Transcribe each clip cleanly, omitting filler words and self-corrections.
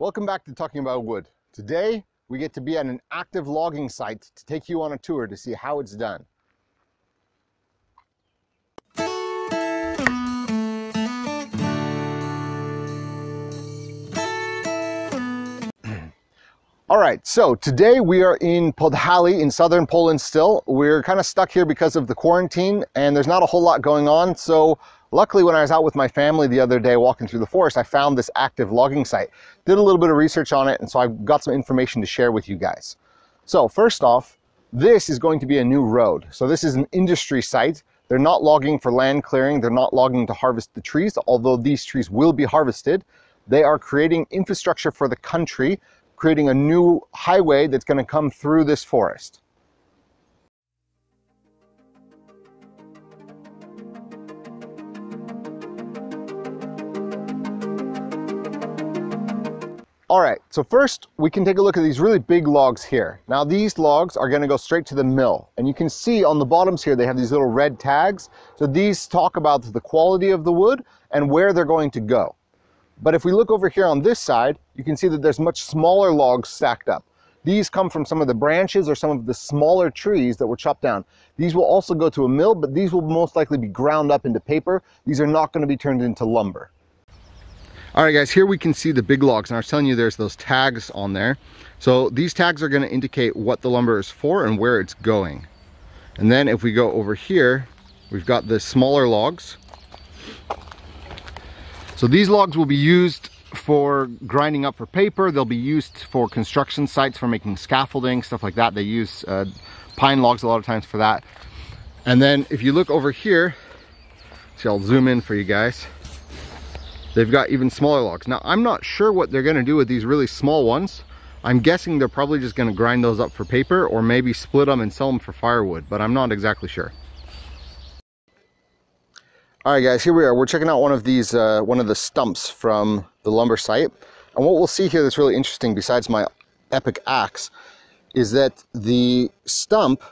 Welcome back to Talking About Wood. Today, we get to be at an active logging site to take you on a tour to see how it's done. All right, so today we are in Podhale in southern Poland still. We're kind of stuck here because of the quarantine and there's not a whole lot going on. So luckily when I was out with my family the other day walking through the forest, I found this active logging site. Did a little bit of research on it, and so I've got some information to share with you guys. So first off, this is going to be a new road. So this is an industry site. They're not logging for land clearing. They're not logging to harvest the trees, although these trees will be harvested. They are creating infrastructure for the country, creating a new highway that's going to come through this forest. All right, so first we can take a look at these really big logs here. Now these logs are going to go straight to the mill, and you can see on the bottoms here they have these little red tags. So these talk about the quality of the wood and where they're going to go. But if we look over here on this side, you can see that there's much smaller logs stacked up. These come from some of the branches or some of the smaller trees that were chopped down. These will also go to a mill, but these will most likely be ground up into paper. These are not going to be turned into lumber. All right, guys, here we can see the big logs, and I was telling you there's those tags on there. So these tags are going to indicate what the lumber is for and where it's going. And then if we go over here, we've got the smaller logs. So these logs will be used for grinding up for paper. They'll be used for construction sites for making scaffolding, stuff like that. They use pine logs a lot of times for that. And then if you look over here, see, I'll zoom in for you guys. They've got even smaller logs. Now, I'm not sure what they're gonna do with these really small ones. I'm guessing they're probably just gonna grind those up for paper or maybe split them and sell them for firewood, but I'm not exactly sure. All right, guys, here we are. We're checking out one of these, one of the stumps from the lumber site. And what we'll see here that's really interesting, besides my epic axe, is that the stump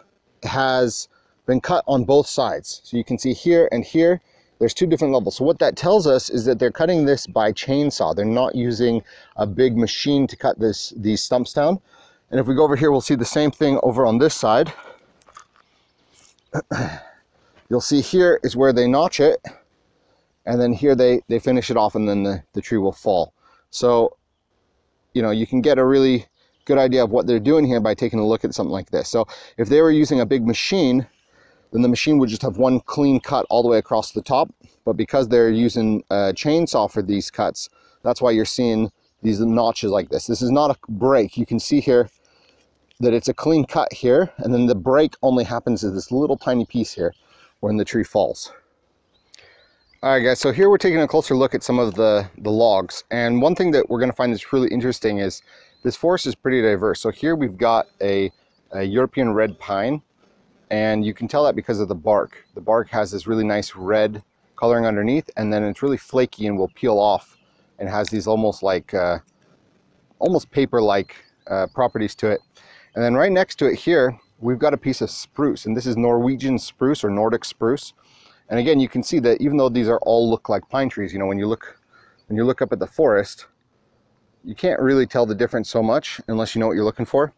has been cut on both sides. So you can see here and here, there's two different levels. So what that tells us is that they're cutting this by chainsaw. They're not using a big machine to cut these stumps down. And if we go over here, we'll see the same thing over on this side. You'll see here is where they notch it, and then here they finish it off, and then the tree will fall. So, you know, you can get a really good idea of what they're doing here by taking a look at something like this. So if they were using a big machine, then the machine would just have one clean cut all the way across the top. But because they're using a chainsaw for these cuts, that's why you're seeing these notches like this. This is not a break. You can see here that it's a clean cut here, and then the break only happens in this little tiny piece here when the tree falls. All right, guys, so here we're taking a closer look at some of the logs. And one thing that we're gonna find that's really interesting is this forest is pretty diverse. So here we've got a European red pine, and you can tell that because of the bark. The bark has this really nice red coloring underneath, and then it's really flaky and will peel off and has these almost like, almost paper-like properties to it. And then right next to it here, we've got a piece of spruce, and this is Norwegian spruce or Nordic spruce. And again, you can see that even though these are all look like pine trees, you know, when you look up at the forest, you can't really tell the difference so much unless you know what you're looking for.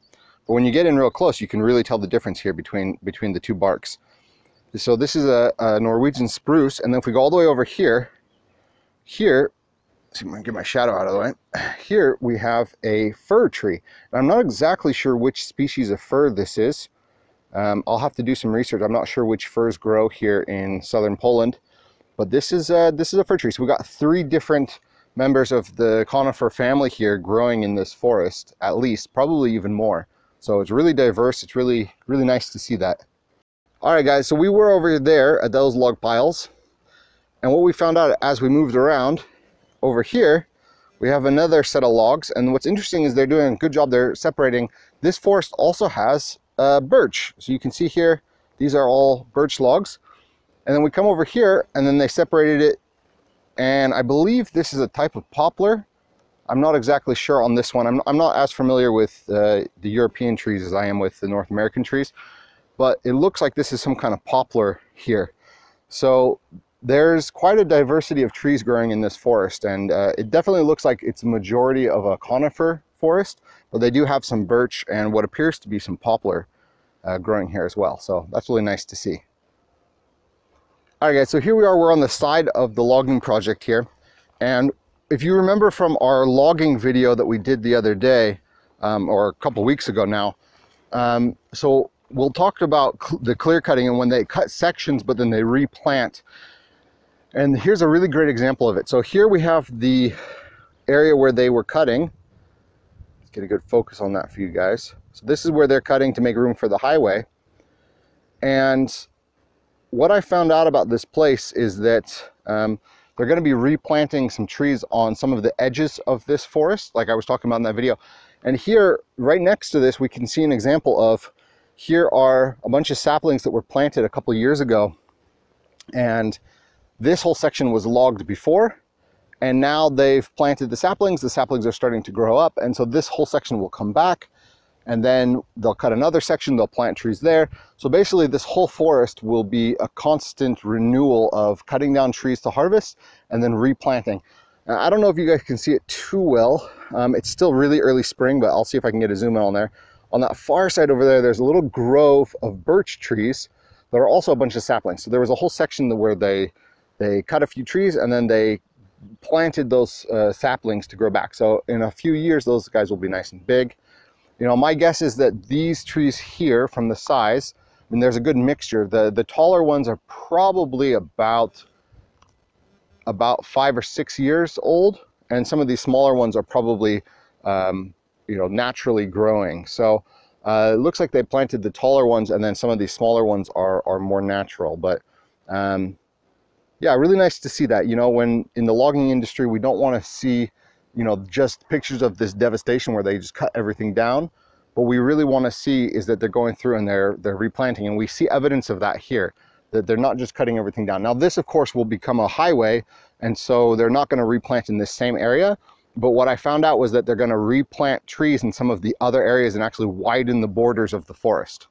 But when you get in real close, you can really tell the difference here between the two barks. So this is a Norwegian spruce, and then if we go all the way over here, see if I can get my shadow out of the way. Here we have a fir tree. And I'm not exactly sure which species of fir this is. I'll have to do some research. I'm not sure which firs grow here in southern Poland, but this is a fir tree. So we've got 3 different members of the conifer family here growing in this forest, at least, probably even more. So it's really diverse. It's really, really nice to see that. All right, guys, so we were over there at those log piles, and what we found out as we moved around, over here, we have another set of logs, and what's interesting is they're doing a good job. They're separating. This forest also has birch. So you can see here, these are all birch logs. And then we come over here, and then they separated it, and I believe this is a type of poplar. I'm not exactly sure on this one. I'm not as familiar with the European trees as I am with the North American trees, but it looks like this is some kind of poplar here. So there's quite a diversity of trees growing in this forest, and it definitely looks like it's a majority of a conifer forest, but they do have some birch and what appears to be some poplar growing here as well. So that's really nice to see. All right guys, so here we are, we're on the side of the logging project here. And if you remember from our logging video that we did the other day, or a couple weeks ago now, so we'll talk about the clear cutting and when they cut sections, but then they replant. And here's a really great example of it. So here we have the area where they were cutting. Let's get a good focus on that for you guys. So this is where they're cutting to make room for the highway. And what I found out about this place is that they're going to be replanting some trees on some of the edges of this forest, like I was talking about in that video. And here, right next to this, we can see an example of, here are a bunch of saplings that were planted a couple years ago. And this whole section was logged before, and now they've planted the saplings. The saplings are starting to grow up, and so this whole section will come back, and then they'll cut another section, they'll plant trees there. So basically this whole forest will be a constant renewal of cutting down trees to harvest and then replanting. Now, I don't know if you guys can see it too well. It's still really early spring, but I'll see if I can get a zoom in on there. On that far side over there, there's a little grove of birch trees. There are also a bunch of saplings. So there was a whole section where they cut a few trees and then they planted those saplings to grow back. So in a few years, those guys will be nice and big. You know, my guess is that these trees here, from the size, I mean, there's a good mixture. The taller ones are probably about 5 or 6 years old, and some of these smaller ones are probably, you know, naturally growing. So it looks like they planted the taller ones, and then some of these smaller ones are more natural. But yeah, really nice to see that. You know, when in the logging industry, we don't want to see, you know, just pictures of this devastation where they just cut everything down. What we really want to see is that they're going through and they're replanting, and we see evidence of that here, that they're not just cutting everything down. Now this of course will become a highway, and so they're not going to replant in this same area. But what I found out was that they're going to replant trees in some of the other areas and actually widen the borders of the forest.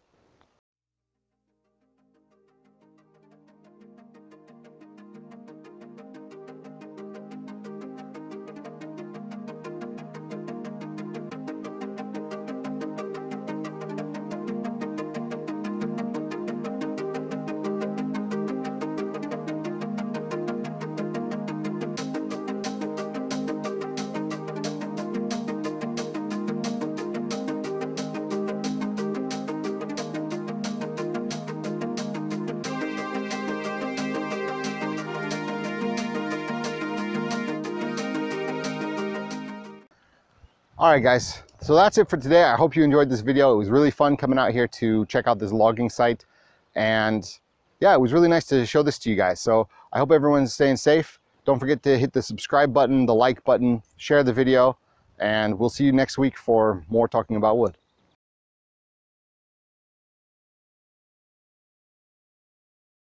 All right guys, so that's it for today. I hope you enjoyed this video. It was really fun coming out here to check out this logging site, and yeah, it was really nice to show this to you guys. So I hope everyone's staying safe. Don't forget to hit the subscribe button, the like button, share the video, and we'll see you next week for more talking about wood.